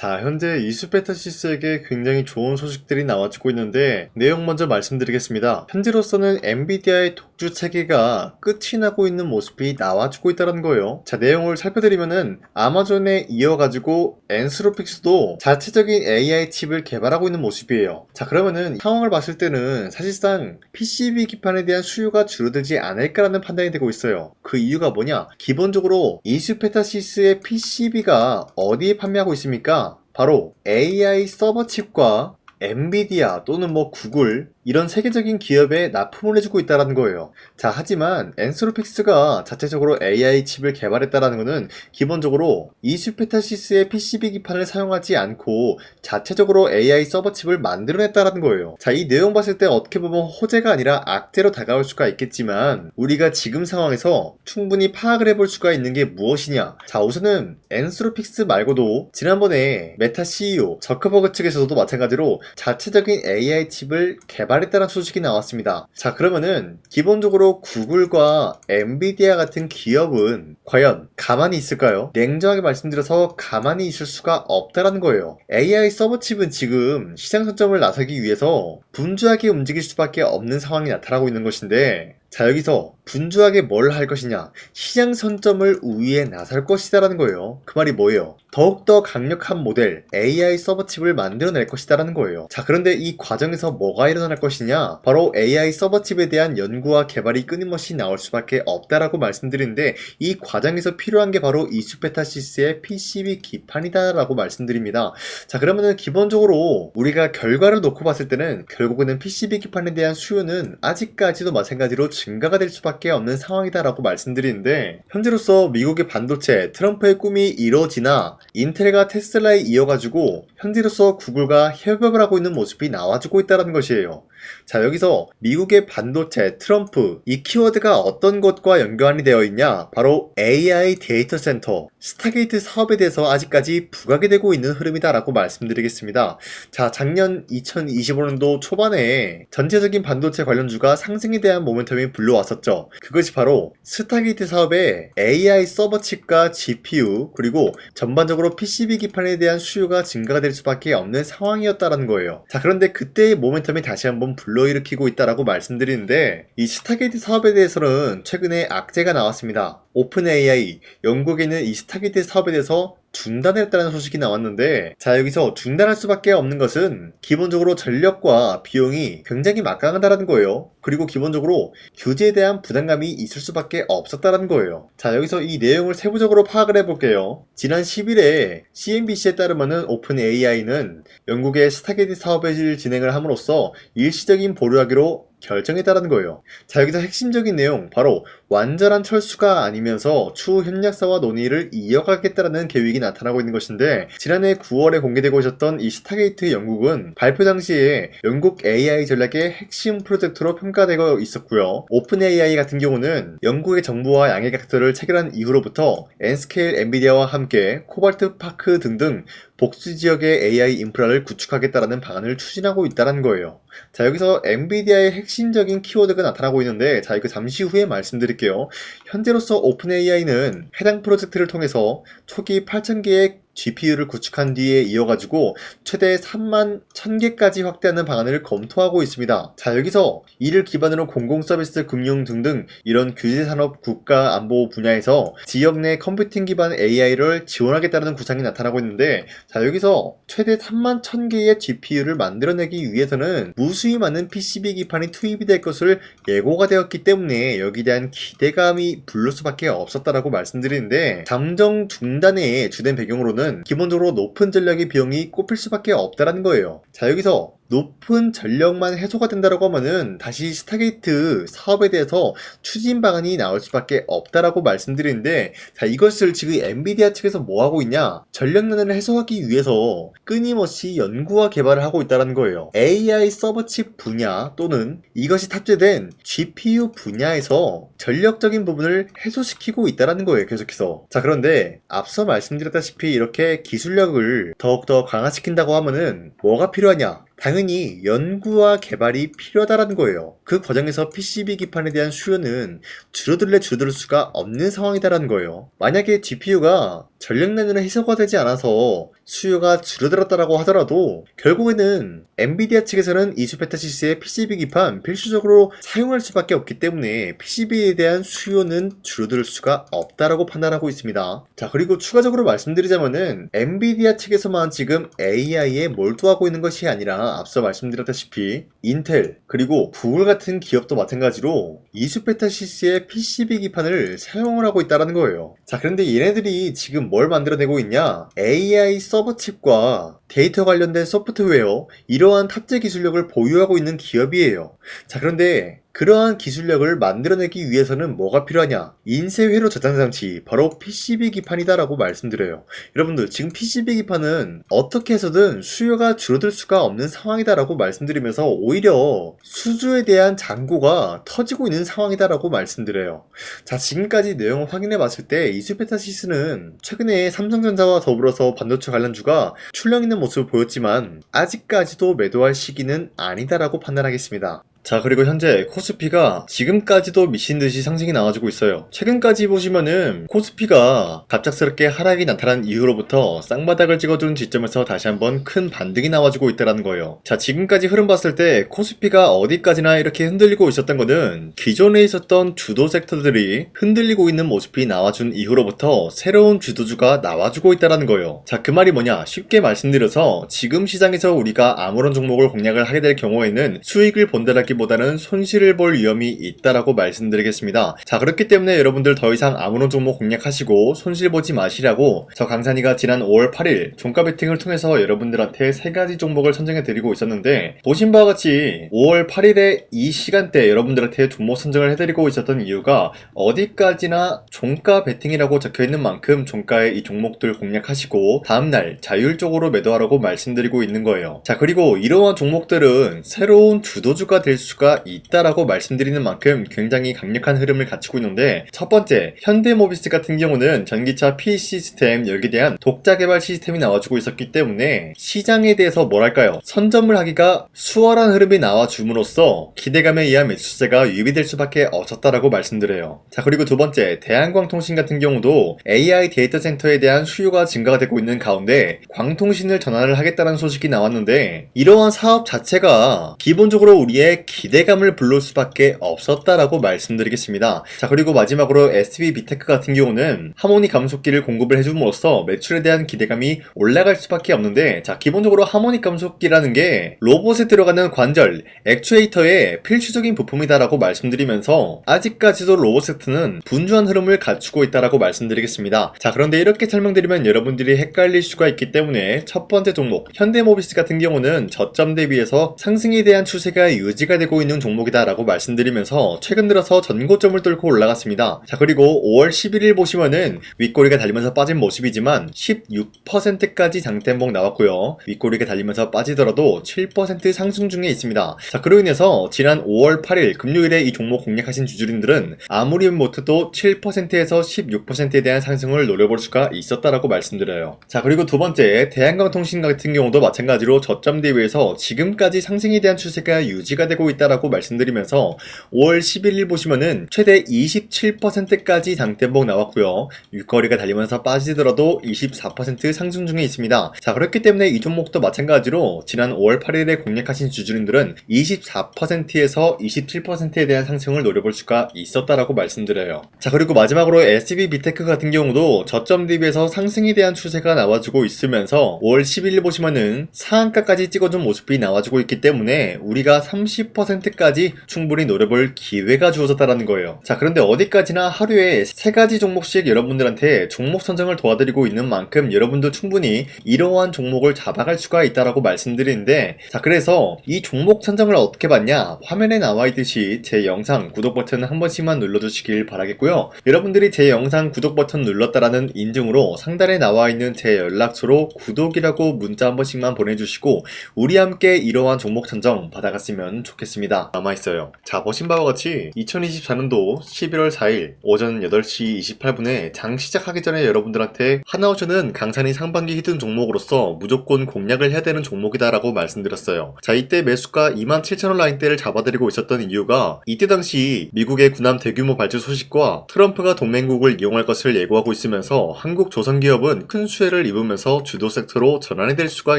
자, 현재 이수페타시스에게 굉장히 좋은 소식들이 나와주고 있는데 내용 먼저 말씀드리겠습니다. 현재로서는 엔비디아의 독주 체계가 끝이 나고 있는 모습이 나와주고 있다는 거예요. 자, 내용을 살펴드리면은 아마존에 이어가지고 엔스로픽스도 자체적인 AI 칩을 개발하고 있는 모습이에요. 자, 그러면은 상황을 봤을 때는 사실상 PCB 기판에 대한 수요가 줄어들지 않을까라는 판단이 되고 있어요. 그 이유가 뭐냐? 기본적으로 이수페타시스의 PCB가 어디에 판매하고 있습니까? 바로 AI 서버 칩과 엔비디아 또는 구글 이런 세계적인 기업에 납품을 해주고 있다는 거예요. 자, 하지만 엔스로픽스가 자체적으로 AI 칩을 개발했다는 것은 기본적으로 이수페타시스의 PCB 기판을 사용하지 않고 자체적으로 AI 서버 칩을 만들어냈다는 거예요. 자, 이 내용 봤을 때 어떻게 보면 호재가 아니라 악재로 다가올 수가 있겠지만 우리가 지금 상황에서 충분히 파악을 해볼 수가 있는 게 무엇이냐. 자, 우선은 엔스로픽스 말고도 지난번에 메타 CEO 저커버그 측에서도 마찬가지로 자체적인 AI 칩을 개발했다는 소식이 나왔습니다. 자, 그러면은 기본적으로 구글과 엔비디아 같은 기업은 과연 가만히 있을까요? 냉정하게 말씀드려서 가만히 있을 수가 없다라는 거예요. AI 서버 칩은 지금 시장 선점을 나서기 위해서 분주하게 움직일 수밖에 없는 상황이 나타나고 있는 것인데, 자, 여기서 분주하게 뭘 할 것이냐, 시장 선점을 우위에 나설 것이다라는 거예요. 그 말이 뭐예요? 더욱더 강력한 모델 AI 서버칩을 만들어낼 것이다라는 거예요. 자, 그런데 이 과정에서 뭐가 일어날 것이냐, 바로 AI 서버칩에 대한 연구와 개발이 끊임없이 나올 수밖에 없다라고 말씀드리는데, 이 과정에서 필요한 게 바로 이수페타시스의 PCB 기판이다 라고 말씀드립니다. 자, 그러면은 기본적으로 우리가 결과를 놓고 봤을 때는 결국에는 PCB 기판에 대한 수요는 아직까지도 마찬가지로 증가가 될 수밖에 없는 상황이다라고 말씀드리는데, 현재로서 미국의 반도체 트럼프의 꿈이 이루어지나 인텔과 테슬라에 이어가지고 현재로서 구글과 협업을 하고 있는 모습이 나와주고 있다는 것이에요. 자, 여기서 미국의 반도체 트럼프 이 키워드가 어떤 것과 연관이 되어 있냐, 바로 AI 데이터 센터 스타게이트 사업에 대해서 아직까지 부각이 되고 있는 흐름이다 라고 말씀드리겠습니다. 자, 작년 2025년도 초반에 전체적인 반도체 관련주가 상승에 대한 모멘텀이 불러왔었죠. 그것이 바로 스타게이트 사업의 AI 서버 칩과 GPU 그리고 전반적으로 PCB 기판에 대한 수요가 증가가 될 수밖에 없는 상황이었다는 거예요. 자, 그런데 그때의 모멘텀이 다시 한번 불러일으키고 있다라고 말씀드리는데, 이 스타게이트 사업에 대해서는 최근에 악재가 나왔습니다. 오픈 AI, 영국에 있는 이 스타게이트 사업에 대해서 중단했다는 소식이 나왔는데, 자, 여기서 중단할 수밖에 없는 것은 기본적으로 전력과 비용이 굉장히 막강하다는 거예요. 그리고 기본적으로 규제에 대한 부담감이 있을 수밖에 없었다는 거예요. 자, 여기서 이 내용을 세부적으로 파악을 해볼게요. 지난 10일에 CNBC에 따르면은 오픈 AI는 영국의 스타게이트 사업을 진행을 함으로써 일시적인 보류하기로 결정했다는 거예요. 자, 여기서 핵심적인 내용, 바로 완전한 철수가 아니면서 추후 협력사와 논의를 이어가겠다라는 계획이 나타나고 있는 것인데, 지난해 9월에 공개되고 있었던 이 스타게이트 영국은 발표 당시에 영국 AI 전략의 핵심 프로젝트로 평가되고 있었고요. 오픈 AI 같은 경우는 영국의 정부와 양해각서를 체결한 이후로부터 N스케일 엔비디아와 함께 코발트 파크 등등 복수 지역의 AI 인프라를 구축하겠다라는 방안을 추진하고 있다는 거예요. 자, 여기서 엔비디아의 핵심적인 키워드가 나타나고 있는데, 자, 이거 잠시 후에 말씀드릴게요. 현재로서 오픈 AI는 해당 프로젝트를 통해서 초기 8,000개의 GPU를 구축한 뒤에 이어가지고 최대 3만 1,000개까지 확대하는 방안을 검토하고 있습니다. 자, 여기서 이를 기반으로 공공서비스, 금융 등등 이런 규제산업, 국가 안보 분야에서 지역 내 컴퓨팅 기반 AI를 지원하겠다는 구상이 나타나고 있는데, 자, 여기서 최대 3만 1,000개의 GPU를 만들어내기 위해서는 무수히 많은 PCB 기판이 투입이 될 것을 예고가 되었기 때문에 여기에 대한 기대감이 불를 수밖에 없었다라고 말씀드리는데, 잠정 중단의 주된 배경으로는 기본적으로 높은 전력의 비용이 꼽힐 수밖에 없다라는 거예요. 자, 여기서 높은 전력만 해소가 된다라고 하면은 다시 스타게이트 사업에 대해서 추진 방안이 나올 수밖에 없다라고 말씀드리는데, 자, 이것을 지금 엔비디아 측에서 뭐 하고 있냐, 전력난을 해소하기 위해서 끊임없이 연구와 개발을 하고 있다는 거예요. AI 서버칩 분야 또는 이것이 탑재된 GPU 분야에서 전력적인 부분을 해소시키고 있다는 거예요, 계속해서. 자, 그런데 앞서 말씀드렸다시피 이렇게 기술력을 더욱더 강화시킨다고 하면은 뭐가 필요하냐? 당연히 연구와 개발이 필요하다는 거예요. 그 과정에서 PCB 기판에 대한 수요는 줄어들 수가 없는 상황이다라는 거예요. 만약에 GPU가 전력난으로 해소가 되지 않아서 수요가 줄어들었다라고 하더라도 결국에는 엔비디아 측에서는 이수페타시스의 PCB 기판 필수적으로 사용할 수밖에 없기 때문에 PCB에 대한 수요는 줄어들 수가 없다라고 판단하고 있습니다. 자, 그리고 추가적으로 말씀드리자면은 엔비디아 측에서만 지금 AI에 몰두하고 있는 것이 아니라 앞서 말씀드렸다시피 인텔 그리고 구글 같은 기업도 마찬가지로 이수페타시스의 PCB 기판을 사용을 하고 있다는 거예요. 자, 그런데 얘네들이 지금 뭘 만들어내고 있냐? AI 서버 칩과 데이터 관련된 소프트웨어, 이러한 탑재 기술력을 보유하고 있는 기업이에요. 자, 그런데 그러한 기술력을 만들어내기 위해서는 뭐가 필요하냐? 인쇄회로 저장 장치, 바로 PCB 기판이다라고 말씀드려요. 여러분들, 지금 PCB 기판은 어떻게 해서든 수요가 줄어들 수가 없는 상황이다라고 말씀드리면서 오히려 수주에 대한 잔고가 터지고 있는 상황이다라고 말씀드려요. 자, 지금까지 내용을 확인해 봤을 때 이수페타시스는 최근에 삼성전자와 더불어서 반도체 관련주가 출렁 있는 모습을 보였지만 아직까지도 매도할 시기는 아니다라고 판단하겠습니다. 자, 그리고 현재 코스피가 지금까지도 미친듯이 상승이 나와주고 있어요. 최근까지 보시면은 코스피가 갑작스럽게 하락이 나타난 이후로부터 쌍바닥을 찍어준 지점에서 다시 한번 큰 반등이 나와주고 있다는 거예요. 자, 지금까지 흐름 봤을 때 코스피가 어디까지나 이렇게 흔들리고 있었던 거는 기존에 있었던 주도 섹터들이 흔들리고 있는 모습이 나와준 이후로부터 새로운 주도주가 나와주고 있다는 거예요. 자, 그 말이 뭐냐? 쉽게 말씀드려서 지금 시장에서 우리가 아무런 종목을 공략을 하게 될 경우에는 수익을 본다라기 보다는 손실을 볼 위험이 있다라고 말씀드리겠습니다. 자, 그렇기 때문에 여러분들 더 이상 아무런 종목 공략하시고 손실 보지 마시라고 저 강산이가 지난 5월 8일 종가 베팅을 통해서 여러분들한테 3가지 종목을 선정해 드리고 있었는데, 보신 바와 같이 5월 8일에 이 시간대 여러분들한테 종목 선정을 해드리고 있었던 이유가 어디까지나 종가 베팅이라고 적혀있는 만큼 종가에 이 종목들 공략하시고 다음날 자율적으로 매도하라고 말씀드리고 있는 거예요. 자, 그리고 이러한 종목들은 새로운 주도주가 될 수가 있다라고 말씀드리는 만큼 굉장히 강력한 흐름을 갖추고 있는데, 첫 번째 현대모비스 같은 경우는 전기차 P 시스템, 여기에 대한 독자 개발 시스템이 나와주고 있었기 때문에 시장에 대해서 뭐랄까요, 선점을 하기가 수월한 흐름이 나와줌으로써 기대감에 의한 매수세가 유입될 수밖에 없었다라고 말씀드려요. 자, 그리고 두 번째 대한광통신 같은 경우도 AI 데이터 센터에 대한 수요가 증가가 되고 있는 가운데 광통신을 전환을 하겠다는 소식이 나왔는데, 이러한 사업 자체가 기본적으로 우리의 기대감을 불러올 수밖에 없었다라고 말씀드리겠습니다. 자, 그리고 마지막으로 SB 비테크 같은 경우는 하모니 감속기를 공급을 해줌으로써 매출에 대한 기대감이 올라갈 수밖에 없는데, 자, 기본적으로 하모니 감속기라는 게 로봇에 들어가는 관절, 액추에이터의 필수적인 부품이다라고 말씀드리면서 아직까지도 로봇 세트는 분주한 흐름을 갖추고 있다라고 말씀드리겠습니다. 자, 그런데 이렇게 설명드리면 여러분들이 헷갈릴 수가 있기 때문에 첫 번째 종목 현대모비스 같은 경우는 저점 대비해서 상승에 대한 추세가 유지가 되고 있는 종목이다라고 말씀드리면서 최근 들어서 전고점을 뚫고 올라갔습니다. 자, 그리고 5월 11일 보시면은 윗꼬리가 달리면서 빠진 모습이지만 16%까지 장대목 나왔고요. 윗꼬리가 달리면서 빠지더라도 7% 상승 중에 있습니다. 자, 그로 인해서 지난 5월 8일 금요일에 이 종목 공략하신 주주님들은 아무리 못해도 7%에서 16%에 대한 상승을 노려볼 수가 있었다라고 말씀드려요. 자, 그리고 두 번째 대한광통신 같은 경우도 마찬가지로 저점 대비해서 지금까지 상승에 대한 추세가 유지가 되고 있다라고 말씀드리면서 5월 11일 보시면은 최대 27%까지 장대목 나왔고요. 윗거리가 달리면서 빠지더라도 24% 상승 중에 있습니다. 자, 그렇기 때문에 이 종목도 마찬가지로 지난 5월 8일에 공략하신 주주님들은 24%에서 27%에 대한 상승을 노려볼 수가 있었다라고 말씀드려요. 자, 그리고 마지막으로 SB 비테크 같은 경우도 저점 대비해서 상승에 대한 추세가 나와주고 있으면서 5월 11일 보시면은 상한가까지 찍어준 모습이 나와주고 있기 때문에 우리가 30%까지 충분히 노려볼 기회가 주어졌다는 거예요. 자, 그런데 어디까지나 하루에 3가지 종목씩 여러분들한테 종목 선정을 도와드리고 있는 만큼 여러분도 충분히 이러한 종목을 잡아갈 수가 있다라고 말씀드리는데, 자, 그래서 이 종목 선정을 어떻게 받냐? 화면에 나와 있듯이 제 영상 구독 버튼 한 번씩만 눌러주시길 바라겠고요. 여러분들이 제 영상 구독 버튼 눌렀다라는 인증으로 상단에 나와 있는 제 연락처로 구독이라고 문자 한 번씩만 보내주시고 우리 함께 이러한 종목 선정 받아갔으면 좋겠습니다. 있습니다. 남아있어요. 자, 보신 바와 같이 2024년도 11월 4일 오전 8시 28분에 장 시작하기 전에 여러분들한테 하나오션은 강산이 상반기 히든 종목으로서 무조건 공략을 해야 되는 종목이다 라고 말씀드렸어요. 자, 이때 매수가 27,000원 라인대를 잡아드리고 있었던 이유가 이때 당시 미국의 군함 대규모 발주 소식과 트럼프가 동맹국을 이용할 것을 예고하고 있으면서 한국 조선기업은 큰 수혜를 입으면서 주도 섹터로 전환이 될 수가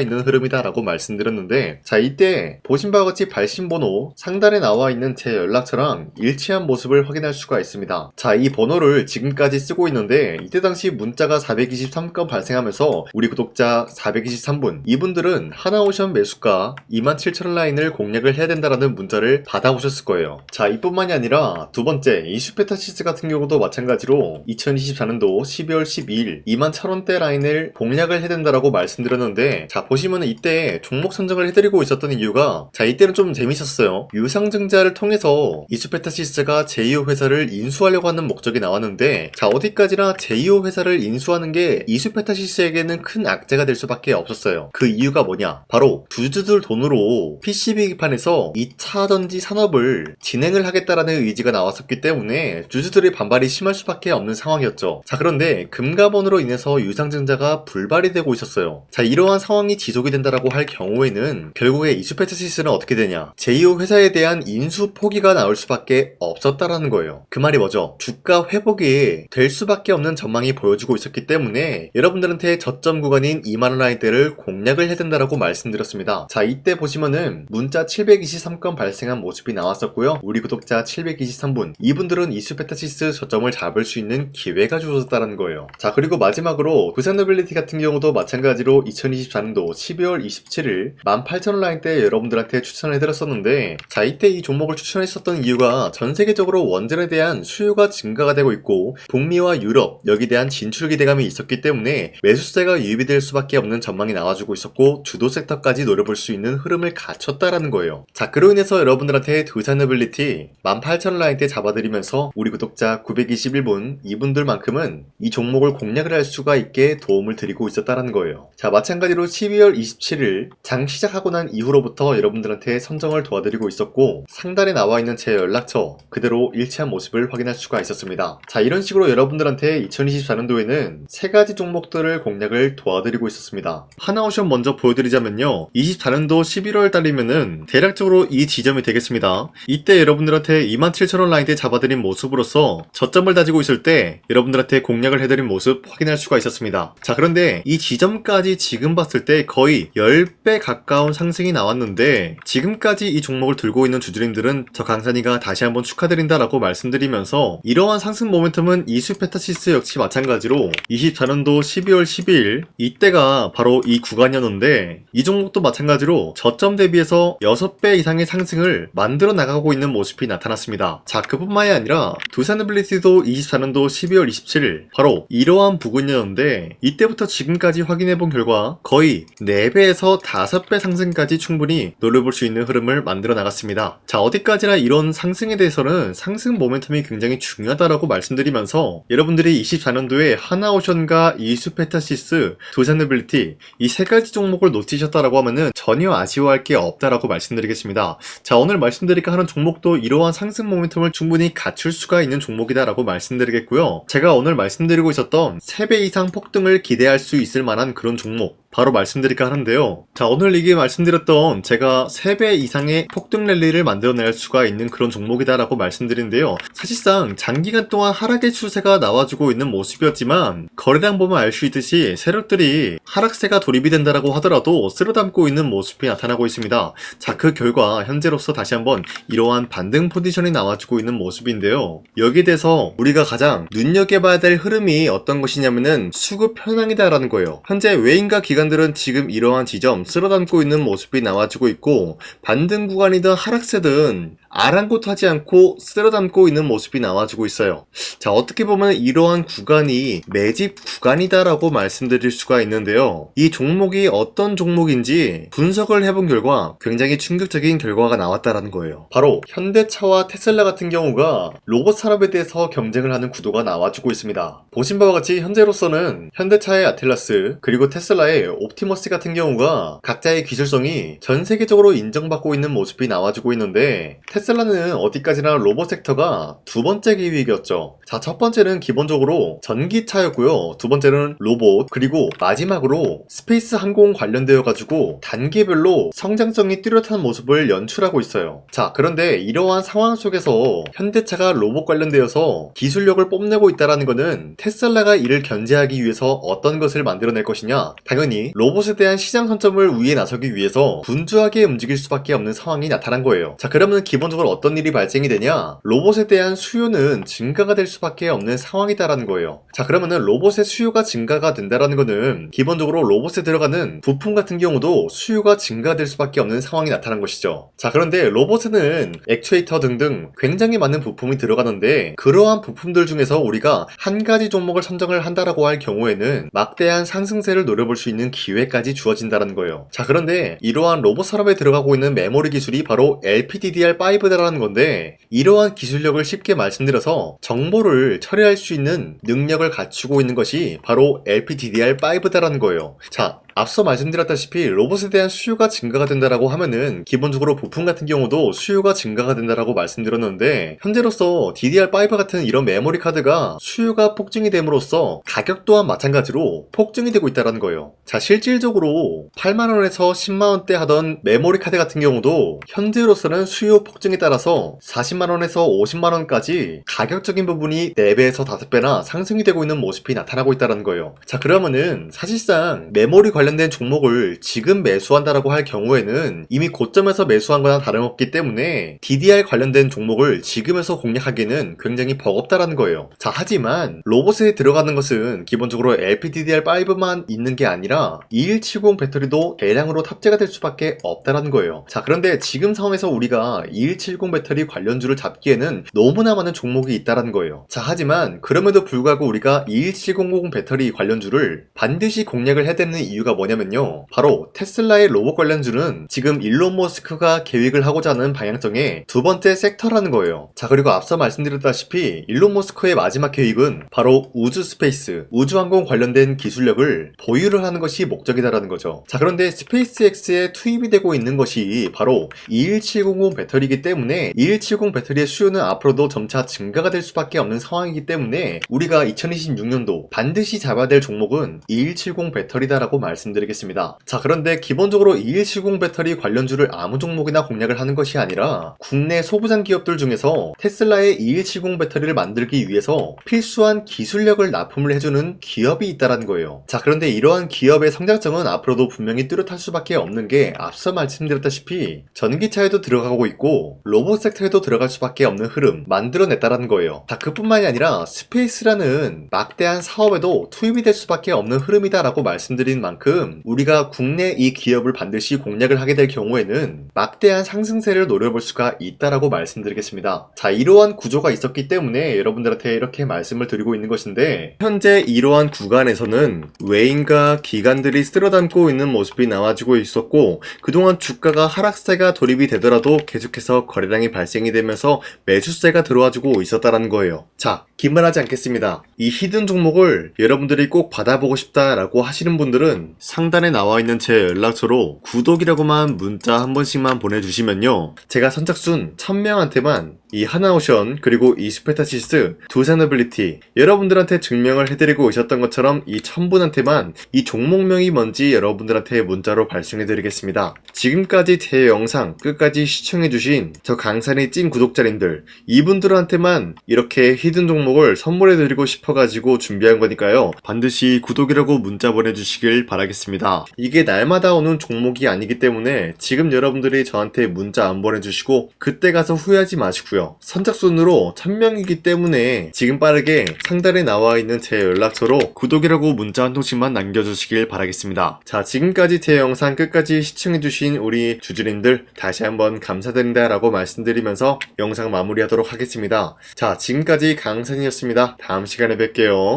있는 흐름이다 라고 말씀드렸는데, 자, 이때 보신 바와 같이 발신번호 상단에 나와 있는 제 연락처랑 일치한 모습을 확인할 수가 있습니다. 자, 이 번호를 지금까지 쓰고 있는데 이때 당시 문자가 423건 발생하면서 우리 구독자 423분, 이분들은 하나오션 매수가 27,000원 라인을 공략을 해야 된다라는 문자를 받아오셨을 거예요. 자, 이뿐만이 아니라 두 번째 이슈페타시스 같은 경우도 마찬가지로 2024년도 12월 12일 21,000원대 라인을 공략을 해야 된다라고 말씀드렸는데, 자, 보시면 이때 종목 선정을 해드리고 있었던 이유가, 자, 이때는 좀 재밌었어요. 유상증자를 통해서 이슈페타시스가 제2호 회사를 인수하려고 하는 목적이 나왔는데, 자, 어디까지나 제2호 회사를 인수하는 게 이슈페타시스에게는 큰 악재가 될 수밖에 없었어요. 그 이유가 뭐냐? 바로 주주들 돈으로 PCB 기판에서 2차 전지 산업을 진행을 하겠다라는 의지가 나왔었기 때문에 주주들의 반발이 심할 수밖에 없는 상황이었죠. 자, 그런데 금가번으로 인해서 유상증자가 불발이 되고 있었어요. 자, 이러한 상황이 지속이 된다라고 할 경우에는 결국에 이슈페타시스는 어떻게 되냐? 제2호 회사에 대한 인수 포기가 나올 수밖에 없었다라는 거예요. 그 말이 뭐죠? 주가 회복이 될 수밖에 없는 전망이 보여지고 있었기 때문에 여러분들한테 저점 구간인 2만원 라인대를 공략을 해야 된다라고 말씀드렸습니다. 자, 이때 보시면은 문자 723건 발생한 모습이 나왔었고요. 우리 구독자 723분, 이분들은 이슈페타시스 저점을 잡을 수 있는 기회가 주어졌다는 거예요. 자, 그리고 마지막으로 부산노빌리티 같은 경우도 마찬가지로 2024년도 12월 27일 18,000원 라인대 여러분들한테 추천해드렸었는데, 자, 이때 이 종목을 추천했었던 이유가 전 세계적으로 원전에 대한 수요가 증가가 되고 있고 북미와 유럽 여기에 대한 진출 기대감이 있었기 때문에 매수세가 유입이 될 수밖에 없는 전망이 나와주고 있었고 주도 섹터까지 노려볼 수 있는 흐름을 갖췄다라는 거예요. 자, 그로 인해서 여러분들한테 두산노빌리티 18,000원 라인대 잡아드리면서 우리 구독자 921분, 이분들만큼은 이 종목을 공략을 할 수가 있게 도움을 드리고 있었다라는 거예요. 자, 마찬가지로 12월 27일 장 시작하고 난 이후로부터 여러분들한테 선정을 도와드리고 있었고 상단에 나와 있는 제 연락처 그대로 일치한 모습을 확인할 수가 있었습니다. 자, 이런 식으로 여러분들한테 2024년도에는 세 가지 종목들을 공략을 도와드리고 있었습니다. 하나오션 먼저 보여드리자면요, 24년도 11월 달이면은 대략적으로 이 지점이 되겠습니다. 이때 여러분들한테 27,000원 라인대 잡아드린 모습으로서 저점을 다지고 있을 때 여러분들한테 공략을 해드린 모습 확인할 수가 있었습니다. 자, 그런데 이 지점까지 지금 봤을 때 거의 10배 가까운 상승이 나왔는데, 지금까지 이 종목을 들고 있는 주주님들은 저 강산이가 다시 한번 축하드린다라고 말씀드리면서, 이러한 상승 모멘텀은 이슈페타시스 역시 마찬가지로 24년도 12월 12일 이때가 바로 이 구간이었는데, 이 종목도 마찬가지로 저점 대비해서 6배 이상의 상승을 만들어 나가고 있는 모습이 나타났습니다. 자, 그뿐만이 아니라 두산노빌리티도 24년도 12월 27일 바로 이러한 부근이었는데, 이때부터 지금까지 확인해본 결과 거의 4배에서 5배 상승까지 충분히 노려볼 수 있는 흐름을 만들어 나갔습니다. 자, 어디까지나 이런 상승에 대해서는 상승 모멘텀이 굉장히 중요하다라고 말씀드리면서 여러분들이 24년도에 하나오션과 이슈페타시스, 두산노빌리티 이 세 가지 종목을 놓치셨다라고 하면은 전혀 아쉬워할 게 없다라고 말씀드리겠습니다. 자, 오늘 말씀드릴까 하는 종목도 이러한 상승 모멘텀을 충분히 갖출 수가 있는 종목이다라고 말씀드리겠고요. 제가 오늘 말씀드리고 있었던 3배 이상 폭등을 기대할 수 있을 만한 그런 종목 바로 말씀드릴까 하는데요. 자, 오늘 이게 말씀드렸던 제가 3배 이상의 폭등 랠리를 만들어낼 수가 있는 그런 종목이다라고 말씀드리는데요. 사실상 장기간 동안 하락의 추세가 나와주고 있는 모습이었지만 거래량 보면 알 수 있듯이 세력들이 하락세가 돌입이 된다라고 하더라도 쓸어담고 있는 모습이 나타나고 있습니다. 자, 그 결과 현재로서 다시 한번 이러한 반등 포지션이 나와주고 있는 모습인데요. 여기에 대해서 우리가 가장 눈여겨봐야 될 흐름이 어떤 것이냐면은 수급 현황이다라는 거예요. 현재 외인과 기관들은 지금 이러한 지점 쓸어담고 있는 모습이 나와주고 있고, 반등 구간이든 하락세든 아랑곳하지 않고 쓸어담고 있는 모습이 나와주고 있어요. 자, 어떻게 보면 이러한 구간이 매집 구간이다라고 말씀드릴 수가 있는데요. 이 종목이 어떤 종목인지 분석을 해본 결과 굉장히 충격적인 결과가 나왔다라는 거예요. 바로 현대차와 테슬라 같은 경우가 로봇 산업에 대해서 경쟁을 하는 구도가 나와주고 있습니다. 보신 바와 같이 현재로서는 현대차의 아틀라스 그리고 테슬라의 옵티머스 같은 경우가 각자의 기술성이 전 세계적으로 인정받고 있는 모습이 나와주고 있는데, 테슬라는 어디까지나 로봇 섹터가 두 번째 기획이었죠. 자, 첫 번째는 기본적으로 전기차였고요. 두 번째는 로봇, 그리고 마지막으로 스페이스 항공 관련되어 가지고 단계별로 성장성이 뚜렷한 모습을 연출하고 있어요. 자, 그런데 이러한 상황 속에서 현대차가 로봇 관련되어서 기술력을 뽐내고 있다는 것은 테슬라가 이를 견제하기 위해서 어떤 것을 만들어낼 것이냐, 당연히 로봇에 대한 시장 선점을 위해 나서기 위해서 분주하게 움직일 수밖에 없는 상황이 나타난 거예요. 자, 그러면 기본적으로 어떤 일이 발생이 되냐, 로봇에 대한 수요는 증가가 될 수밖에 없는 상황이다라는 거예요. 자, 그러면은 로봇의 수요가 증가가 된다라는 거는 기본적으로 로봇에 들어가는 부품 같은 경우도 수요가 증가될 수밖에 없는 상황이 나타난 것이죠. 자, 그런데 로봇에는 액추에이터 등등 굉장히 많은 부품이 들어가는데, 그러한 부품들 중에서 우리가 한 가지 종목을 선정을 한다라고 할 경우에는 막대한 상승세를 노려볼 수 있는 기회까지 주어진다는 거예요. 자, 그런데 이러한 로봇 산업에 들어가고 있는 메모리 기술이 바로 LPDDR5다라는 건데, 이러한 기술력을 쉽게 말씀드려서 정보를 처리할 수 있는 능력을 갖추고 있는 것이 바로 LPDDR5다라는 거예요. 자, 앞서 말씀드렸다시피 로봇에 대한 수요가 증가가 된다라고 하면은 기본적으로 부품 같은 경우도 수요가 증가가 된다라고 말씀드렸는데, 현재로서 DDR5 같은 이런 메모리 카드가 수요가 폭증이 됨으로써 가격 또한 마찬가지로 폭증이 되고 있다는 거예요. 자, 실질적으로 8만원에서 10만원대 하던 메모리 카드 같은 경우도 현재로서는 수요 폭증에 따라서 40만원에서 50만원까지 가격적인 부분이 4배에서 5배나 상승이 되고 있는 모습이 나타나고 있다는 거예요. 자, 그러면은 사실상 메모리 관련된 종목을 지금 매수한다라고 할 경우에는 이미 고점에서 매수한 거나 다름없기 때문에 DDR 관련된 종목을 지금에서 공략하기는 굉장히 버겁다라는 거예요. 자, 하지만 로봇에 들어가는 것은 기본적으로 LPDDR5만 있는 게 아니라 2170 배터리도 대량으로 탑재가 될 수밖에 없다라는 거예요. 자, 그런데 지금 상황에서 우리가 2170 배터리 관련주를 잡기에는 너무나 많은 종목이 있다라는 거예요. 자, 하지만 그럼에도 불구하고 우리가 21700 배터리 관련주를 반드시 공략을 해야 되는 이유가 뭐냐면요, 바로 테슬라의 로봇 관련주는 지금 일론 머스크가 계획을 하고자 하는 방향성의 두 번째 섹터라는 거예요. 자, 그리고 앞서 말씀드렸다시피 일론 머스크의 마지막 계획은 바로 우주 스페이스, 우주항공 관련된 기술력을 보유를 하는 것이 목적이다라는 거죠. 자, 그런데 스페이스X에 투입이 되고 있는 것이 바로 21700 배터리이기 때문에 2170 배터리의 수요는 앞으로도 점차 증가가 될 수밖에 없는 상황이기 때문에 우리가 2026년도 반드시 잡아야 될 종목은 2170 배터리다라고 말씀드리겠습니다. 자, 그런데 기본적으로 2170 배터리 관련주를 아무 종목이나 공략을 하는 것이 아니라 국내 소부장 기업들 중에서 테슬라의 2170 배터리를 만들기 위해서 필수한 기술력을 납품을 해주는 기업이 있다는 거예요. 자, 그런데 이러한 기업의 성장성은 앞으로도 분명히 뚜렷할 수밖에 없는 게 앞서 말씀드렸다시피 전기차에도 들어가고 있고 로봇 섹터에도 들어갈 수밖에 없는 흐름 만들어냈다는 거예요. 자, 그뿐만이 아니라 스페이스라는 막대한 사업에도 투입이 될 수밖에 없는 흐름이다라고 말씀드린 만큼 우리가 국내 이 기업을 반드시 공략을 하게 될 경우에는 막대한 상승세를 노려볼 수가 있다라고 말씀드리겠습니다. 자, 이러한 구조가 있었기 때문에 여러분들한테 이렇게 말씀을 드리고 있는 것인데, 현재 이러한 구간에서는 외인과 기관들이 쓸어담고 있는 모습이 나와주고 있었고, 그동안 주가가 하락세가 돌입이 되더라도 계속해서 거래량이 발생이 되면서 매수세가 들어와주고 있었다는 거예요. 자, 긴말하지 않겠습니다. 이 히든 종목을 여러분들이 꼭 받아보고 싶다라고 하시는 분들은 상단에 나와있는 제 연락처로 구독이라고만 문자 한 번씩만 보내주시면요, 제가 선착순 1000명한테만 이 하나오션 그리고 이 스페타시스 두 사너빌리티 여러분들한테 증명을 해드리고 있었던 것처럼 이 1000분한테만 이 종목명이 뭔지 여러분들한테 문자로 발송해드리겠습니다. 지금까지 제 영상 끝까지 시청해주신 저 강산의 찐 구독자님들, 이분들한테만 이렇게 히든 종목을 선물해드리고 싶어가지고 준비한 거니까요, 반드시 구독이라고 문자 보내주시길 바라겠습니다. 봐야겠습니다. 이게 날마다 오는 종목이 아니기 때문에 지금 여러분들이 저한테 문자 안 보내주시고 그때 가서 후회하지 마시고요. 선착순으로 1000명이기 때문에 지금 빠르게 상단에 나와 있는 제 연락처로 구독이라고 문자 한 통씩만 남겨주시길 바라겠습니다. 자, 지금까지 제 영상 끝까지 시청해주신 우리 주주님들 다시 한번 감사드린다 라고 말씀드리면서 영상 마무리하도록 하겠습니다. 자, 지금까지 강산이었습니다. 다음 시간에 뵐게요.